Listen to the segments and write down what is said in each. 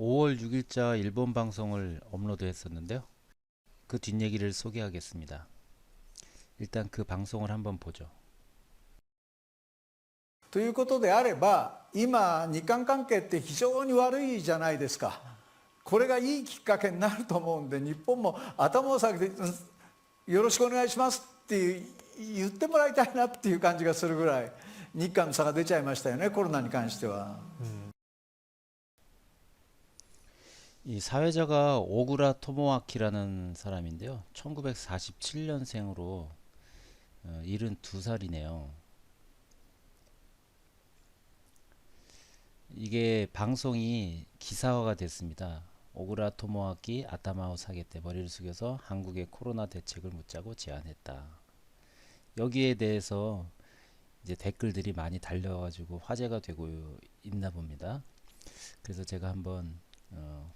5월 6일자 일본 방송을 업로드 했었는데요. 그 뒷얘기를 소개하겠습니다. 일단 그 방송을 한번 보죠. ということであれば、今、日韓関係って非常に悪いじゃないですか。これがいいきっかけになると思うんで、日本も頭を下げて、よろしくお願いしますって言ってもらいたいなっていう感じがするぐらい、日韓の差が出ちゃいましたよね、コロナに関しては。이 사회자가 오구라 토모아키라는 사람인데요. 1947년생으로 72살이네요. 이게 방송이 기사화가 됐습니다. 오구라 토모아키 아타마오 사게 때 머리를 숙여서 한국의 코로나 대책을 묻자고 제안했다. 여기에 대해서 이제 댓글들이 많이 달려가지고 화제가 되고 있나 봅니다. 그래서 제가 한번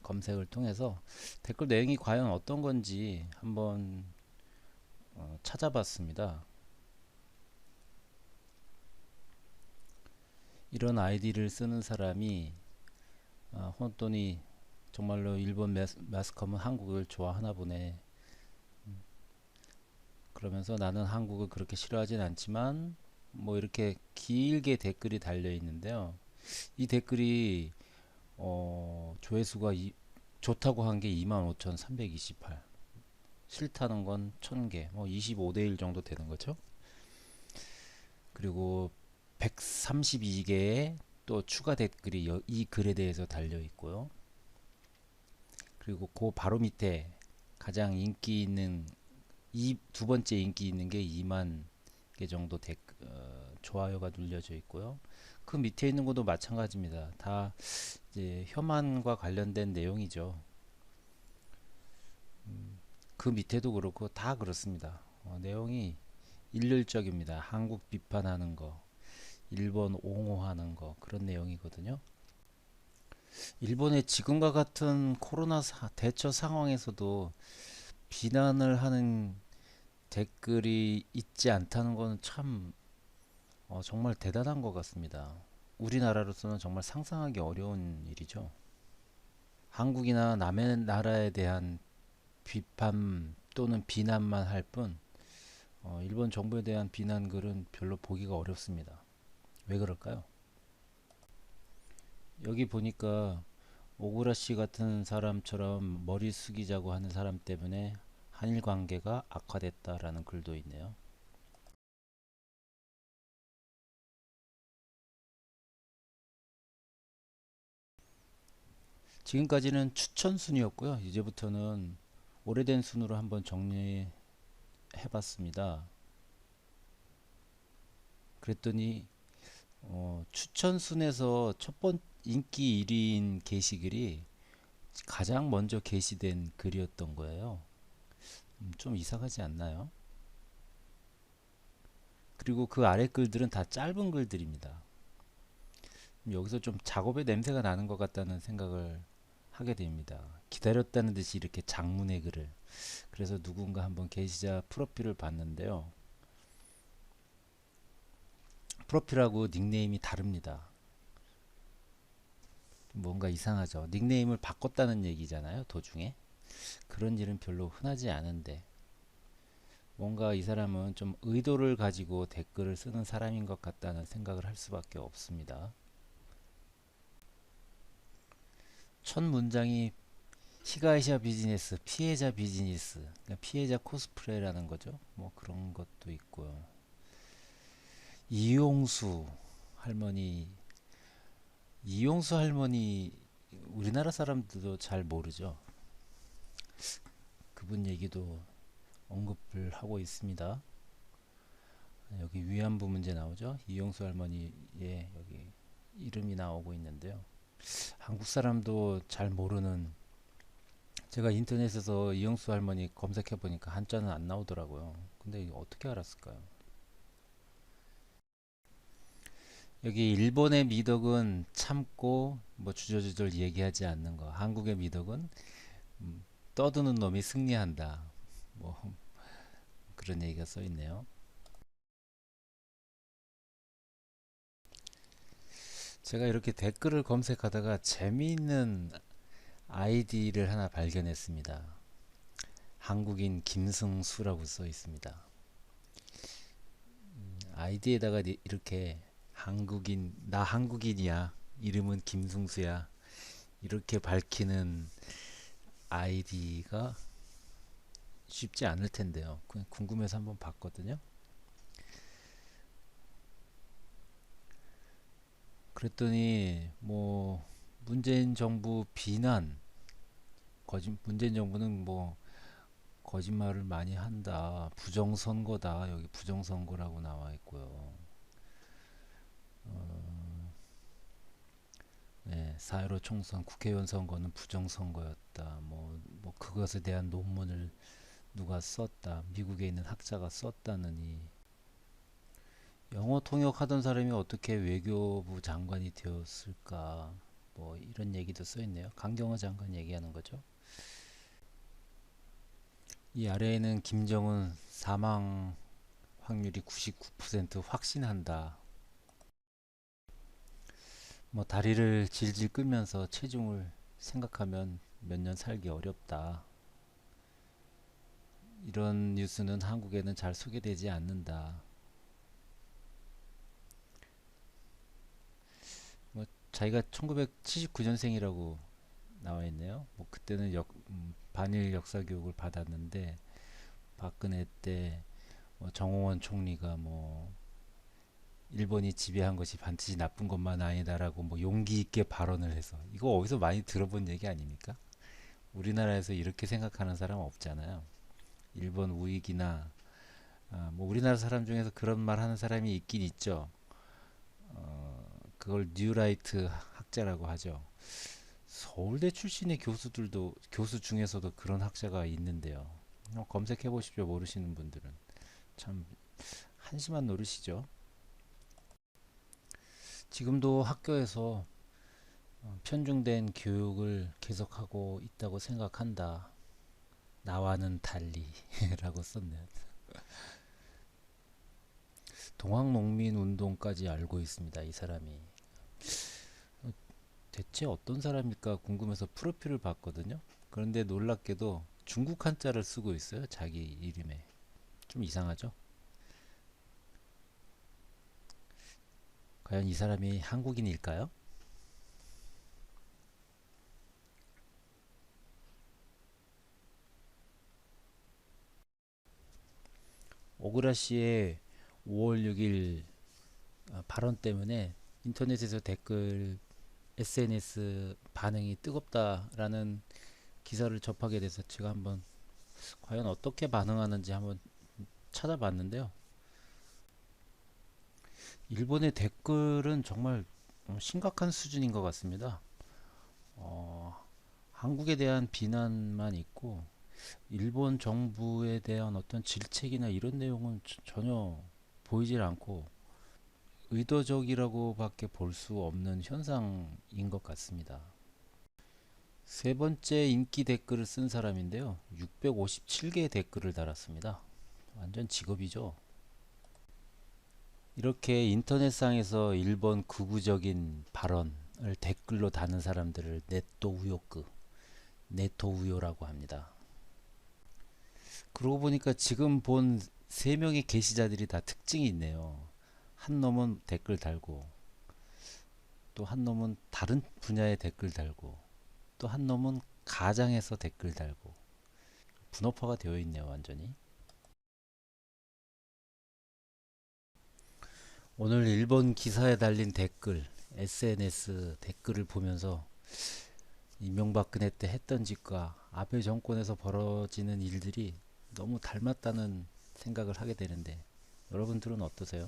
검색을 통해서 댓글 내용이 과연 어떤 건지 한번 찾아봤습니다. 이런 아이디를 쓰는 사람이 혼돈이 정말로 일본 매스컴은 한국을 좋아하나 보네. 그러면서 나는 한국을 그렇게 싫어하진 않지만 뭐 이렇게 길게 댓글이 달려 있는데요. 이 댓글이 조회수가 좋다고 한 게 25,328, 싫다는 건 1000개, 뭐 25대 1 정도 되는 거죠. 그리고 132개의 또 추가 댓글이 이 글에 대해서 달려 있고요. 그리고 그 바로 밑에 가장 인기 있는 이 두 번째 인기 있는 게 2만 개 정도 좋아요가 눌려져 있고요. 그 밑에 있는 것도 마찬가지입니다. 다 이제 혐한과 관련된 내용이죠. 그 밑에도 그렇고 다 그렇습니다. 내용이 일률적입니다. 한국 비판하는 거, 일본 옹호하는 거, 그런 내용이거든요. 일본의 지금과 같은 코로나 대처 상황에서도 비난을 하는 댓글이 있지 않다는 것은 참 정말 대단한 것 같습니다. 우리나라로서는 정말 상상하기 어려운 일이죠. 한국이나 남의 나라에 대한 비판 또는 비난만 할 뿐, 일본 정부에 대한 비난 글은 별로 보기가 어렵습니다. 왜 그럴까요? 여기 보니까 오구라 씨 같은 사람처럼 머리 숙이자고 하는 사람 때문에 한일 관계가 악화됐다라는 글도 있네요. 지금까지는 추천 순이었고요. 이제부터는 오래된 순으로 한번 정리해 봤습니다. 그랬더니 추천 순에서 첫 번 인기 1위인 게시글이 가장 먼저 게시된 글이었던 거예요. 좀 이상하지 않나요? 그리고 그 아래 글들은 다 짧은 글들입니다. 여기서 좀 작업의 냄새가 나는 것 같다는 생각을 하게 됩니다. 기다렸다는 듯이 이렇게 장문의 글을. 그래서 누군가 한번 게시자 프로필을 봤는데요. 프로필하고 닉네임이 다릅니다. 뭔가 이상하죠. 닉네임을 바꿨다는 얘기잖아요, 도중에. 그런 일은 별로 흔하지 않은데 뭔가 이 사람은 좀 의도를 가지고 댓글을 쓰는 사람인 것 같다는 생각을 할 수밖에 없습니다. 첫 문장이 히가이샤 비즈니스, 피해자 비즈니스, 그러니까 피해자 코스프레라는 거죠. 뭐 그런 것도 있고요. 이용수 할머니, 이용수 할머니 우리나라 사람들도 잘 모르죠. 그분 얘기도 언급을 하고 있습니다. 여기 위안부 문제 나오죠. 이용수 할머니의 여기 이름이 나오고 있는데요. 한국 사람도 잘 모르는, 제가 인터넷에서 이용수 할머니 검색해 보니까 한자는 안 나오더라고요. 근데 어떻게 알았을까요? 여기 일본의 미덕은 참고 뭐 주저주절 얘기하지 않는 거, 한국의 미덕은 떠드는 놈이 승리한다, 뭐 그런 얘기가 써 있네요. 제가 이렇게 댓글을 검색하다가 재미있는 아이디를 하나 발견했습니다. 한국인 김승수라고 써 있습니다. 아이디에다가 이렇게 한국인, 나 한국인이야. 이름은 김승수야. 이렇게 밝히는 아이디가 쉽지 않을 텐데요. 그냥 궁금해서 한번 봤거든요. 그랬더니 뭐 문재인 정부 비난, 문재인 정부는 뭐 거짓말을 많이 한다. 부정선거다. 여기 부정선거라고 나와 있고요. 네, 4.15 총선 국회의원 선거는 부정선거였다. 뭐 그것에 대한 논문을 누가 썼다. 미국에 있는 학자가 썼다느니 영어 통역하던 사람이 어떻게 외교부 장관이 되었을까? 뭐 이런 얘기도 써 있네요. 강경화 장관 얘기하는 거죠. 이 아래에는 김정은 사망 확률이 99% 확신한다. 뭐 다리를 질질 끌면서 체중을 생각하면 몇 년 살기 어렵다. 이런 뉴스는 한국에는 잘 소개되지 않는다. 뭐 자기가 1979년생이라고 나와 있네요. 뭐 그때는 반일 역사 교육을 받았는데 박근혜 때 뭐 정홍원 총리가 뭐 일본이 지배한 것이 반드시 나쁜 것만 아니다라고 뭐 용기 있게 발언을 해서 이거 어디서 많이 들어본 얘기 아닙니까? 우리나라에서 이렇게 생각하는 사람 없잖아요. 일본 우익이나 뭐 우리나라 사람 중에서 그런 말 하는 사람이 있긴 있죠. 그걸 뉴라이트 학자라고 하죠. 서울대 출신의 교수 중에서도 그런 학자가 있는데요. 검색해 보십시오. 모르시는 분들은 참 한심한 노릇이죠. 지금도 학교에서 편중된 교육을 계속하고 있다고 생각한다. 나와는 달리라고 썼네요. 동학농민운동까지 알고 있습니다. 이 사람이. 대체 어떤 사람일까 궁금해서 프로필을 봤거든요. 그런데 놀랍게도 중국 한자를 쓰고 있어요. 자기 이름에. 좀 이상하죠? 과연 이 사람이 한국인일까요? 오그라 씨의 5월 6일 발언 때문에 인터넷에서 댓글, SNS 반응이 뜨겁다라는 기사를 접하게 돼서 제가 한번 과연 어떻게 반응하는지 한번 찾아봤는데요. 일본의 댓글은 정말 심각한 수준인 것 같습니다. 한국에 대한 비난만 있고 일본 정부에 대한 어떤 질책이나 이런 내용은 전혀 보이질 않고 의도적이라고밖에 볼 수 없는 현상인 것 같습니다. 세 번째 인기 댓글을 쓴 사람인데요. 657개의 댓글을 달았습니다. 완전 직업이죠. 이렇게 인터넷상에서 일본 극우적인 발언을 댓글로 다는 사람들을 네토우요라고 합니다. 그러고 보니까 지금 본 세 명의 게시자들이 다 특징이 있네요. 한 놈은 댓글 달고, 또 한 놈은 다른 분야의 댓글 달고, 또 한 놈은 가장해서 댓글 달고, 분업화가 되어 있네요, 완전히. 오늘 일본 기사에 달린 댓글, SNS 댓글을 보면서 이명박근혜 때 했던 짓과 아베 정권에서 벌어지는 일들이 너무 닮았다는 생각을 하게 되는데 여러분들은 어떠세요?